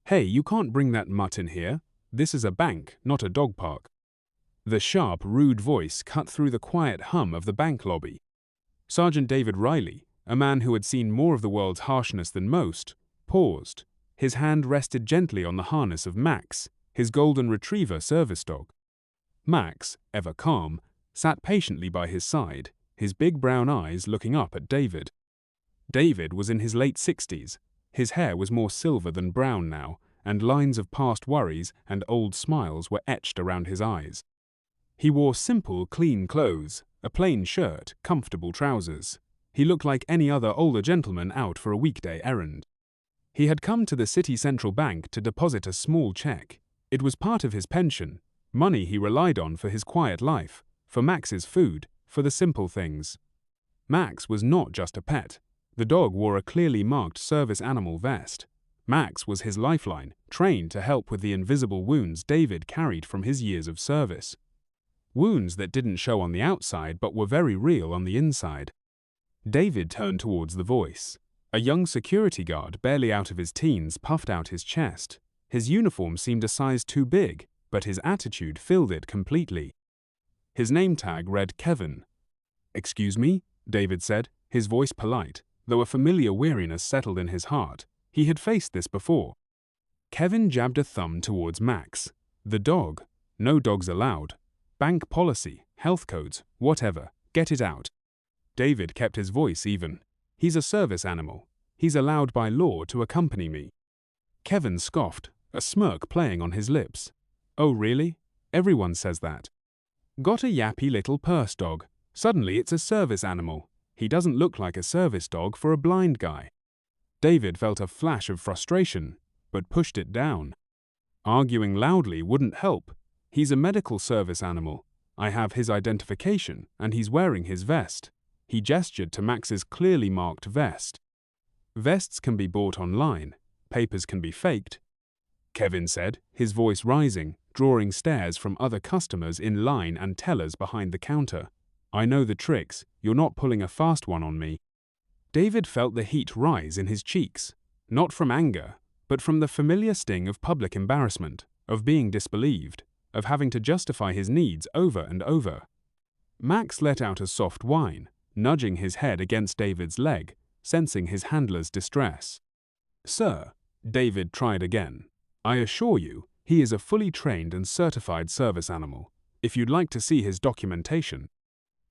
"Hey, you can't bring that mutt in here. This is a bank, not a dog park." The sharp, rude voice cut through the quiet hum of the bank lobby. Sergeant David Riley, a man who had seen more of the world's harshness than most, paused. His hand rested gently on the harness of Max, his golden retriever service dog. Max, ever calm, sat patiently by his side, his big brown eyes looking up at David. David was in his late 60s. His hair was more silver than brown now, and lines of past worries and old smiles were etched around his eyes. He wore simple, clean clothes, a plain shirt, comfortable trousers. He looked like any other older gentleman out for a weekday errand. He had come to the City Central Bank to deposit a small check. It was part of his pension, money he relied on for his quiet life, for Max's food, for the simple things. Max was not just a pet. The dog wore a clearly marked service animal vest. Max was his lifeline, trained to help with the invisible wounds David carried from his years of service. Wounds that didn't show on the outside but were very real on the inside. David turned towards the voice. A young security guard, barely out of his teens, puffed out his chest. His uniform seemed a size too big, but his attitude filled it completely. His name tag read Kevin. "Excuse me?" David said, his voice polite, though a familiar weariness settled in his heart. He had faced this before. Kevin jabbed a thumb towards Max. "The dog. No dogs allowed. Bank policy, health codes, whatever. Get it out." David kept his voice even. "He's a service animal. He's allowed by law to accompany me." Kevin scoffed, a smirk playing on his lips. "Oh really? Everyone says that. Got a yappy little purse dog. Suddenly it's a service animal. He doesn't look like a service dog for a blind guy." David felt a flash of frustration, but pushed it down. Arguing loudly wouldn't help. "He's a medical service animal. I have his identification, and he's wearing his vest." He gestured to Max's clearly marked vest. "Vests can be bought online. Papers can be faked," Kevin said, his voice rising, drawing stares from other customers in line and tellers behind the counter. "I know the tricks. You're not pulling a fast one on me." David felt the heat rise in his cheeks, not from anger, but from the familiar sting of public embarrassment, of being disbelieved, of having to justify his needs over and over. Max let out a soft whine, nudging his head against David's leg, sensing his handler's distress. "Sir," David tried again, "I assure you, he is a fully trained and certified service animal. If you'd like to see his documentation."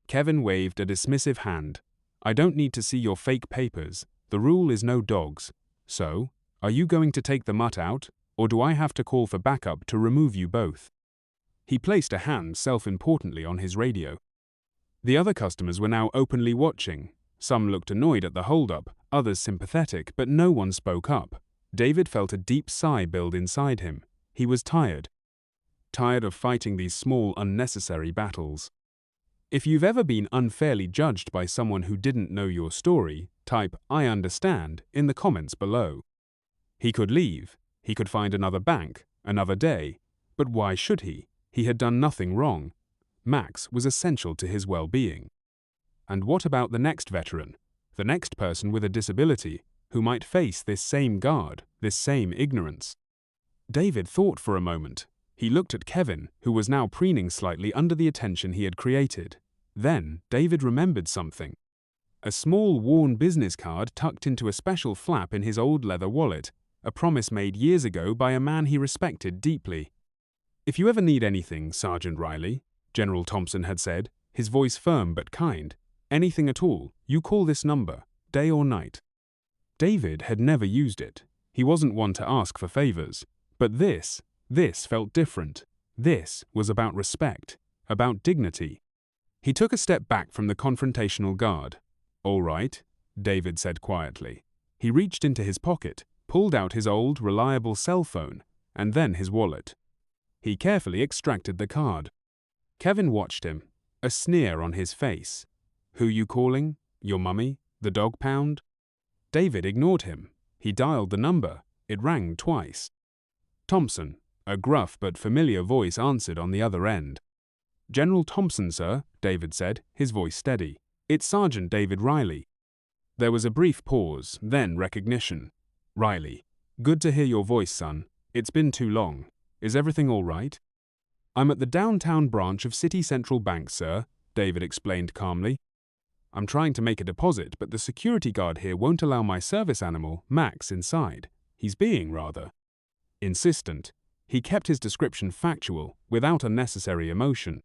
Kevin waved a dismissive hand. "I don't need to see your fake papers. The rule is no dogs. So, are you going to take the mutt out, or do I have to call for backup to remove you both?" He placed a hand self-importantly on his radio. The other customers were now openly watching. Some looked annoyed at the hold-up, others sympathetic, but no one spoke up. David felt a deep sigh build inside him. He was tired. Tired of fighting these small, unnecessary battles. If you've ever been unfairly judged by someone who didn't know your story, type "I understand" in the comments below. He could leave. He could find another bank, another day. But why should he? He had done nothing wrong. Max was essential to his well-being. And what about the next veteran, the next person with a disability, who might face this same guard, this same ignorance? David thought for a moment. He looked at Kevin, who was now preening slightly under the attention he had created. Then, David remembered something. A small, worn business card tucked into a special flap in his old leather wallet, a promise made years ago by a man he respected deeply. "If you ever need anything, Sergeant Riley," General Thompson had said, his voice firm but kind, "anything at all, you call this number, day or night." David had never used it. He wasn't one to ask for favors. But this felt different. This was about respect, about dignity. He took a step back from the confrontational guard. "All right," David said quietly. He reached into his pocket, pulled out his old, reliable cell phone, and then his wallet. He carefully extracted the card. Kevin watched him, a sneer on his face. "Who you calling? Your mummy? The dog pound?" David ignored him. He dialed the number. It rang twice. Thompson, a gruff but familiar voice answered on the other end. "General Thompson, sir," David said, his voice steady. "It's Sergeant David Riley." There was a brief pause, then recognition. "Riley. Good to hear your voice, son. It's been too long. Is everything all right? I'm at the downtown branch of City Central Bank, sir, David explained calmly. I'm trying to make a deposit, but the security guard here won't allow my service animal, Max, inside. He's being rather insistent. He kept his description factual, without unnecessary emotion.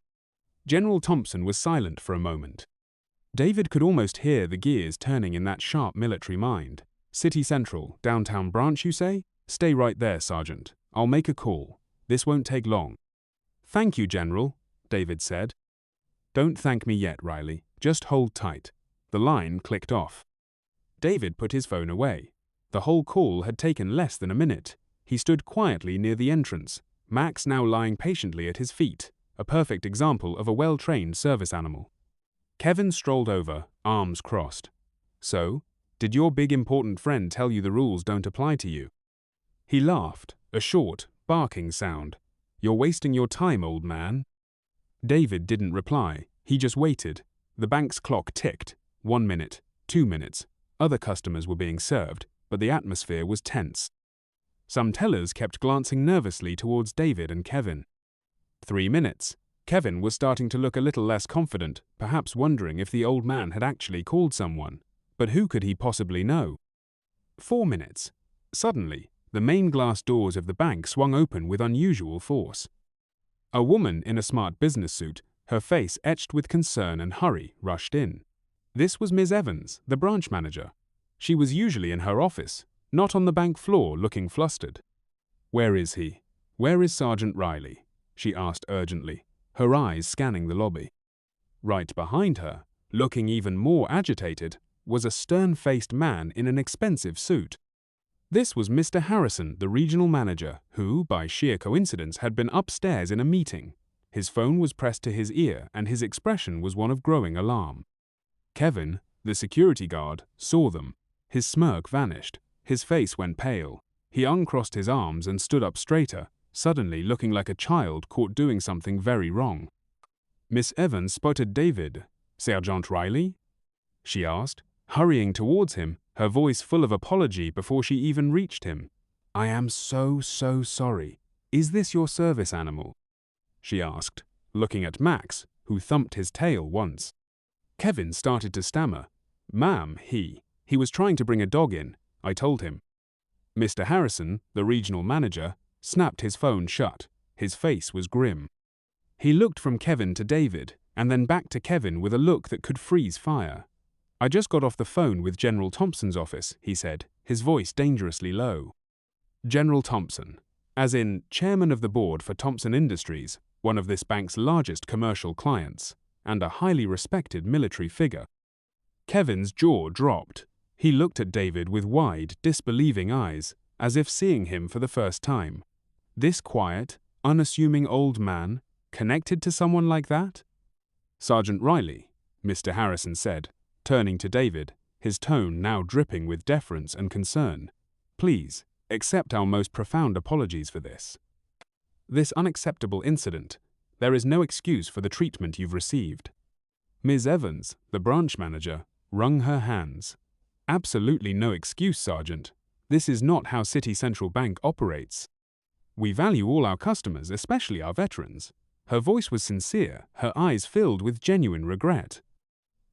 General Thompson was silent for a moment. David could almost hear the gears turning in that sharp military mind. City Central, downtown branch, you say? Stay right there, Sergeant. I'll make a call. This won't take long. Thank you, General, David said. Don't thank me yet, Riley. Just hold tight. The line clicked off. David put his phone away. The whole call had taken less than a minute. He stood quietly near the entrance, Max now lying patiently at his feet, a perfect example of a well-trained service animal. Kevin strolled over, arms crossed. So, did your big important friend tell you the rules don't apply to you? He laughed, a short, barking sound. You're wasting your time, old man. David didn't reply. He just waited. The bank's clock ticked. 1 minute, 2 minutes. Other customers were being served, but the atmosphere was tense. Some tellers kept glancing nervously towards David and Kevin. 3 minutes. Kevin was starting to look a little less confident, perhaps wondering if the old man had actually called someone. But who could he possibly know? 4 minutes. Suddenly, the main glass doors of the bank swung open with unusual force. A woman in a smart business suit, her face etched with concern and hurry, rushed in. This was Ms. Evans, the branch manager. She was usually in her office, not on the bank floor looking flustered. Where is he? Where is Sergeant Riley? She asked urgently, her eyes scanning the lobby. Right behind her, looking even more agitated, was a stern-faced man in an expensive suit. This was Mr. Harrison, the regional manager, who, by sheer coincidence, had been upstairs in a meeting. His phone was pressed to his ear, and his expression was one of growing alarm. Kevin, the security guard, saw them. His smirk vanished. His face went pale. He uncrossed his arms and stood up straighter, suddenly looking like a child caught doing something very wrong. Miss Evans spotted David. Sergeant Riley? She asked, hurrying towards him, her voice full of apology before she even reached him. I am so sorry. Is this your service animal? She asked, looking at Max, who thumped his tail once. Kevin started to stammer. Ma'am, he was trying to bring a dog in, I told him. Mr. Harrison, the regional manager, snapped his phone shut. His face was grim. He looked from Kevin to David, and then back to Kevin with a look that could freeze fire. I just got off the phone with General Thompson's office, he said, his voice dangerously low. General Thompson, as in chairman of the board for Thompson Industries, one of this bank's largest commercial clients, and a highly respected military figure. Kevin's jaw dropped. He looked at David with wide, disbelieving eyes, as if seeing him for the first time. This quiet, unassuming old man, connected to someone like that? Sergeant Riley, Mr. Harrison said, turning to David, his tone now dripping with deference and concern. Please, accept our most profound apologies for this. This unacceptable incident. There is no excuse for the treatment you've received. Ms. Evans, the branch manager, wrung her hands. Absolutely no excuse, Sergeant. This is not how City Central Bank operates. We value all our customers, especially our veterans. Her voice was sincere, her eyes filled with genuine regret.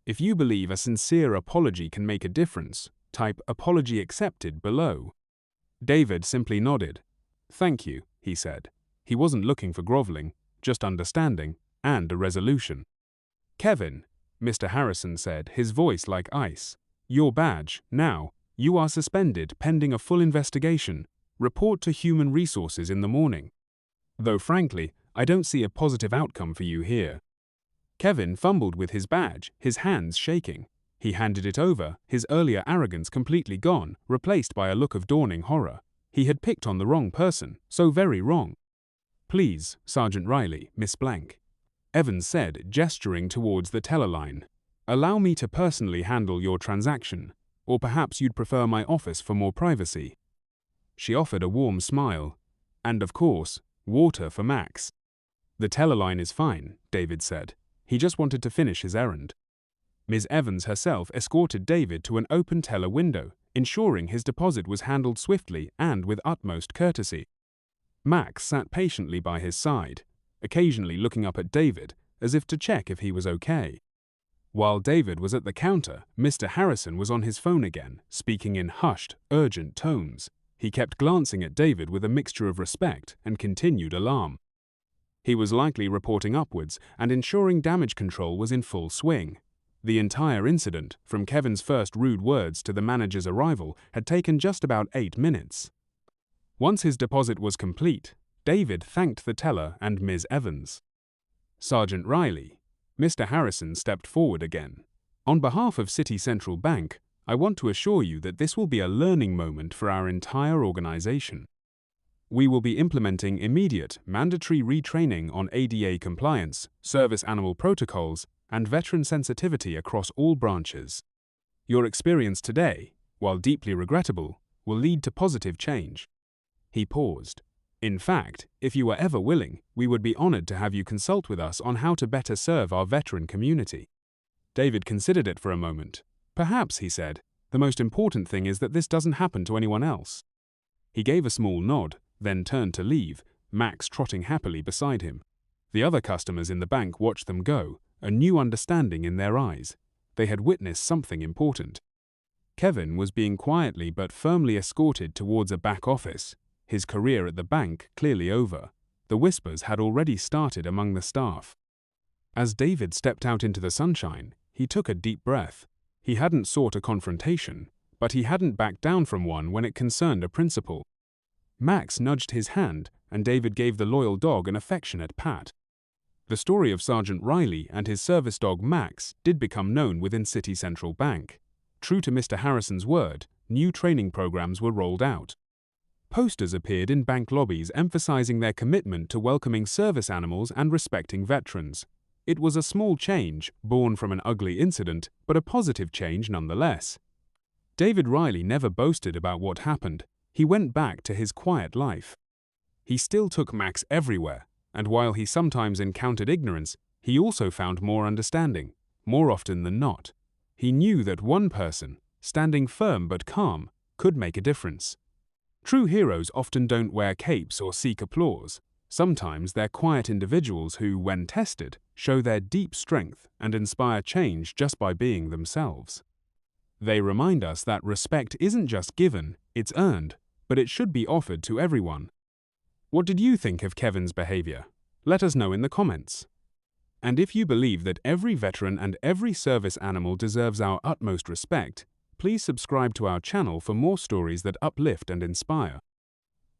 If you believe a sincere apology can make a difference, type apology accepted below. David simply nodded. Thank you, he said. He wasn't looking for groveling, just understanding and a resolution. Kevin, Mr. Harrison said, his voice like ice. Your badge, now. You are suspended pending a full investigation. Report to Human Resources in the morning. Though frankly, I don't see a positive outcome for you here. Kevin fumbled with his badge, his hands shaking. He handed it over, his earlier arrogance completely gone, replaced by a look of dawning horror. He had picked on the wrong person, so very wrong. Please, Sergeant Riley, Miss Blank. Evans said, gesturing towards the teller line. Allow me to personally handle your transaction, or perhaps you'd prefer my office for more privacy. She offered a warm smile. And of course, water for Max. The teller line is fine, David said. He just wanted to finish his errand. Ms. Evans herself escorted David to an open teller window, ensuring his deposit was handled swiftly and with utmost courtesy. Max sat patiently by his side, occasionally looking up at David as if to check if he was okay. While David was at the counter, Mr. Harrison was on his phone again, speaking in hushed, urgent tones. He kept glancing at David with a mixture of respect and continued alarm. He was likely reporting upwards and ensuring damage control was in full swing. The entire incident, from Kevin's first rude words to the manager's arrival, had taken just about 8 minutes. Once his deposit was complete, David thanked the teller and Ms. Evans. Sergeant Riley. Mr. Harrison stepped forward again. On behalf of City Central Bank, I want to assure you that this will be a learning moment for our entire organization. We will be implementing immediate, mandatory retraining on ADA compliance, service animal protocols, and veteran sensitivity across all branches. Your experience today, while deeply regrettable, will lead to positive change. He paused. In fact, if you were ever willing, we would be honored to have you consult with us on how to better serve our veteran community. David considered it for a moment. Perhaps, he said, the most important thing is that this doesn't happen to anyone else. He gave a small nod, then turned to leave, Max trotting happily beside him. The other customers in the bank watched them go, a new understanding in their eyes. They had witnessed something important. Kevin was being quietly but firmly escorted towards a back office, his career at the bank clearly over. The whispers had already started among the staff. As David stepped out into the sunshine, he took a deep breath. He hadn't sought a confrontation, but he hadn't backed down from one when it concerned a principal. Max nudged his hand, and David gave the loyal dog an affectionate pat. The story of Sergeant Riley and his service dog Max did become known within City Central Bank. True to Mr. Harrison's word, new training programs were rolled out. Posters appeared in bank lobbies emphasizing their commitment to welcoming service animals and respecting veterans. It was a small change, born from an ugly incident, but a positive change nonetheless. David Riley never boasted about what happened. He went back to his quiet life. He still took Max everywhere, and while he sometimes encountered ignorance, he also found more understanding, more often than not. He knew that one person, standing firm but calm, could make a difference. True heroes often don't wear capes or seek applause. Sometimes they're quiet individuals who, when tested, show their deep strength and inspire change just by being themselves. They remind us that respect isn't just given, it's earned, but it should be offered to everyone. What did you think of Kevin's behavior? Let us know in the comments. And if you believe that every veteran and every service animal deserves our utmost respect, please subscribe to our channel for more stories that uplift and inspire.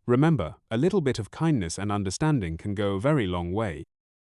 Remember, a little bit of kindness and understanding can go a very long way.